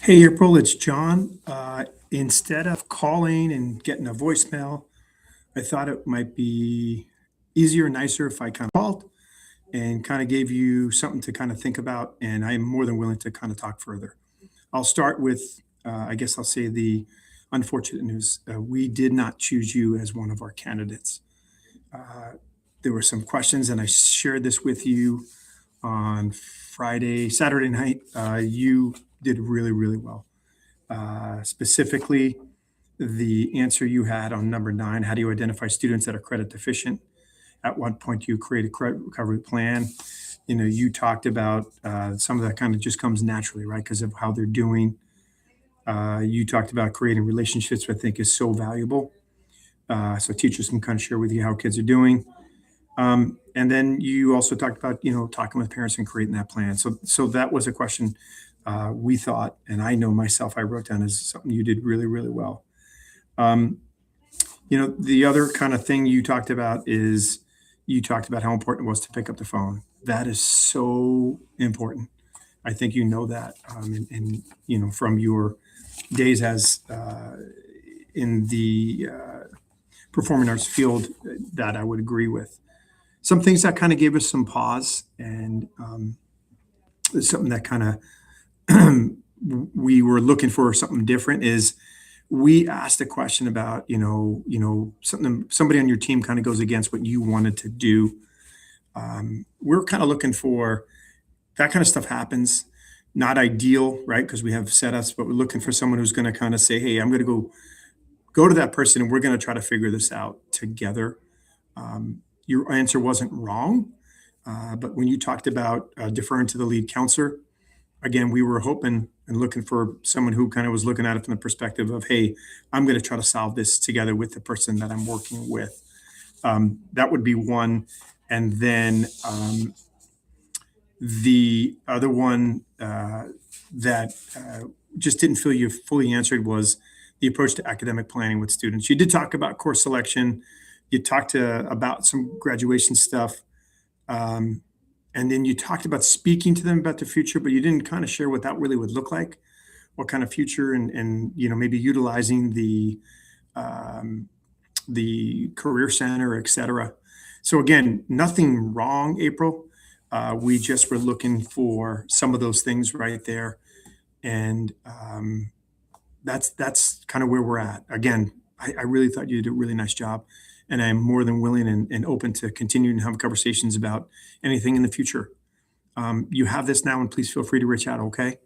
Hey, April, it's John. Instead of calling and getting a voicemail, I thought it might be easier and nicer if I kind of called and kind of gave you something to kind of think about. And I'm more than willing to kind of talk further. I'll start with, I guess I'll say the unfortunate news. We did not choose you as one of our candidates. Uh, there were some questions, and I shared this with you on Saturday night. You did really, really well. Specifically, the answer you had on number 9, how do you identify students that are credit deficient? At what point do you create a credit recovery plan? You talked about some of that kind of just comes naturally, right? Because of how they're doing. You talked about creating relationships, which I think is so valuable. So teachers can kind of share with you how kids are doing. And then you also talked about, talking with parents and creating that plan. So that was a question we thought, and I know myself, I wrote down as something you did really, really well. Um, the other kind of thing you talked about is you talked about how important it was to pick up the phone. That is so important. I think you know that, and from your days as in the performing arts field, that I would agree with. Some things that kind of gave us some pause, and something that kind of we were looking for something different is we asked a question about something somebody on your team kind of goes against what you wanted to do. We're kind of looking for that kind of stuff happens. Not ideal, right? Because we have setups, but we're looking for someone who's going to kind of say, "Hey, I'm going to go to that person, and we're going to try to figure this out together." Your answer wasn't wrong, but when you talked about deferring to the lead counselor, again, we were hoping and looking for someone who kind of was looking at it from the perspective of, hey, I'm going to try to solve this together with the person that I'm working with. That would be one. And then the other one that just didn't feel you fully answered was the approach to academic planning with students. You did talk about course selection. You talked about some graduation stuff. Um, and then you talked about speaking to them about the future, but you didn't kind of share what that really would look like, what kind of future, and maybe utilizing the career center, et cetera. So again, nothing wrong, April. We just were looking for some of those things right there, and that's kind of where we're at. Again, I really thought you did a really nice job, and I'm more than willing and open to continuing to have conversations about anything in the future. You have this now, and please feel free to reach out. Okay.